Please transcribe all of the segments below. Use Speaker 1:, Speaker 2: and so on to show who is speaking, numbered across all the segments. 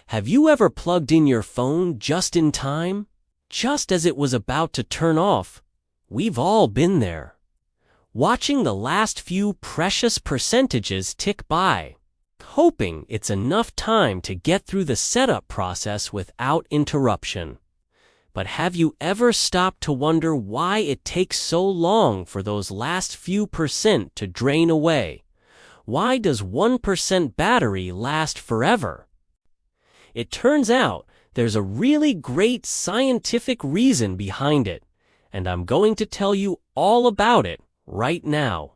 Speaker 1: Have you ever plugged in your phone just in time? Just as it was about to turn off? We've all been there. Watching the last few precious percentages tick by, hoping it's enough time to get through the setup process without interruption. But have you ever stopped to wonder why it takes so long for those last few percent to drain away? Why does 1% battery last forever? It turns out there's a really great scientific reason behind it, and I'm going to tell you all about it right now.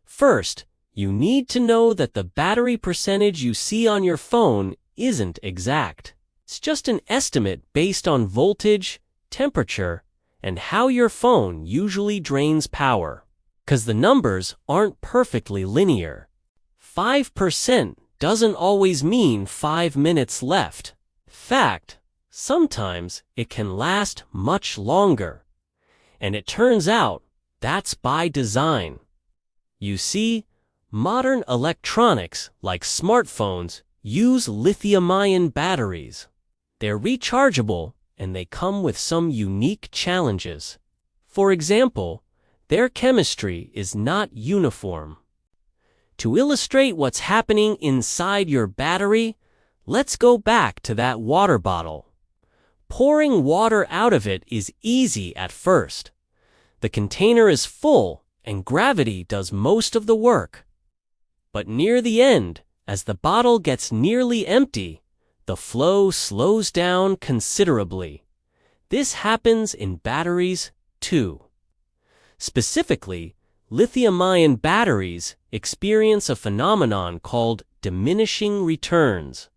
Speaker 1: First, you need to know that the battery percentage you see on your phone isn't exact. It's just an estimate based on voltage, temperature, and how your phone usually drains power. 'Cause the numbers aren't perfectly linear. 5% doesn't always mean 5 minutes left. In fact, sometimes it can last much longer. And it turns out that's by design. You see, modern electronics, like smartphones, use lithium-ion batteries. They're rechargeable, and they come with some unique challenges. For example, their chemistry is not uniform. To illustrate what's happening inside your battery, let's go back to that water bottle. Pouring water out of it is easy at first. The container is full, and gravity does most of the work. But near the end, as the bottle gets nearly empty, the flow slows down considerably. This happens in batteries, too. Specifically, lithium-ion batteries experience a phenomenon called diminishing returns.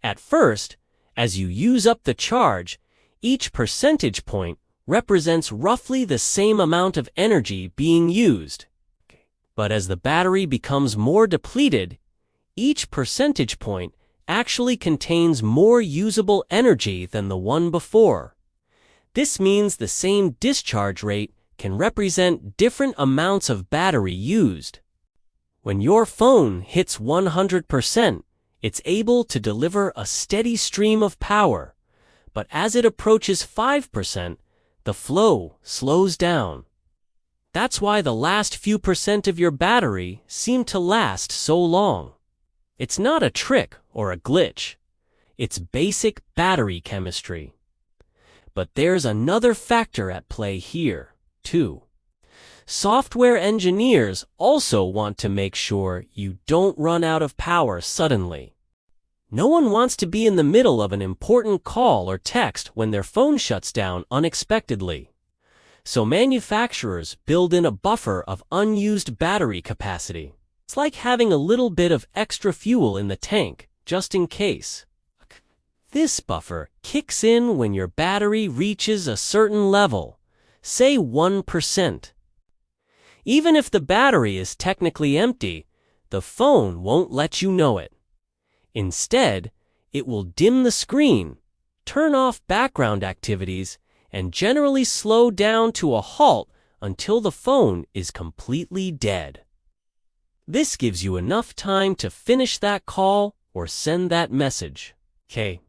Speaker 1: At first, as you use up the charge, each percentage point represents roughly the same amount of energy being used. But as the battery becomes more depleted, each percentage point actually contains more usable energy than the one before. This means the same discharge rate can represent different amounts of battery used. When your phone hits 100%, it's able to deliver a steady stream of power, but as it approaches 5%, the flow slows down. That's why the last few percent of your battery seem to last so long. It's not a trick or a glitch. It's basic battery chemistry. But there's another factor at play here, too. Software engineers also want to make sure you don't run out of power suddenly. No one wants to be in the middle of an important call or text when their phone shuts down unexpectedly. So manufacturers build in a buffer of unused battery capacity. It's like having a little bit of extra fuel in the tank, just in case. This buffer kicks in when your battery reaches a certain level, say 1%. Even if the battery is technically empty, the phone won't let you know it. Instead, it will dim the screen, turn off background activities, and generally slow down to a halt until the phone is completely dead. This gives you enough time to finish that call or send that message. Okay.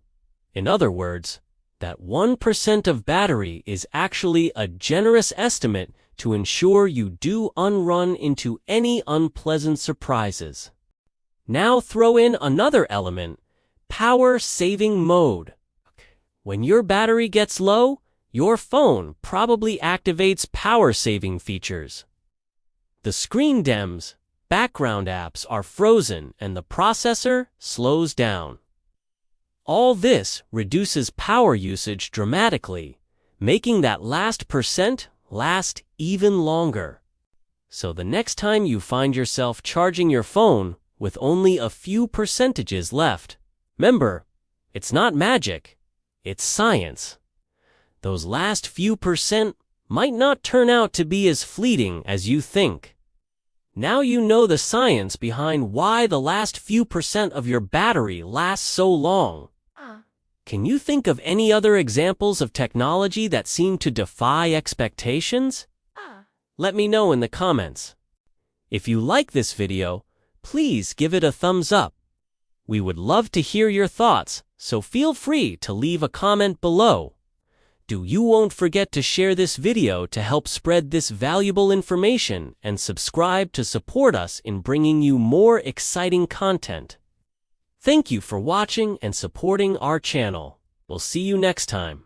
Speaker 1: In other words, that 1% of battery is actually a generous estimate to ensure you do run into any unpleasant surprises. Now throw in another element, power saving mode. When your battery gets low, your phone probably activates power saving features. The screen dims, background apps are frozen, and the processor slows down. All this reduces power usage dramatically, making that last percent last even longer. So the next time you find yourself charging your phone with only a few percentages left, remember, it's not magic, it's science. Those last few percent might not turn out to be as fleeting as you think. Now you know the science behind why the last few percent of your battery lasts so long. Can you think of any other examples of technology that seem to defy expectations? Let me know in the comments. If you like this video, please give it a thumbs up. We would love to hear your thoughts, so feel free to leave a comment below. You won't forget to share this video to help spread this valuable information and subscribe to support us in bringing you more exciting content. Thank you for watching and supporting our channel. We'll see you next time.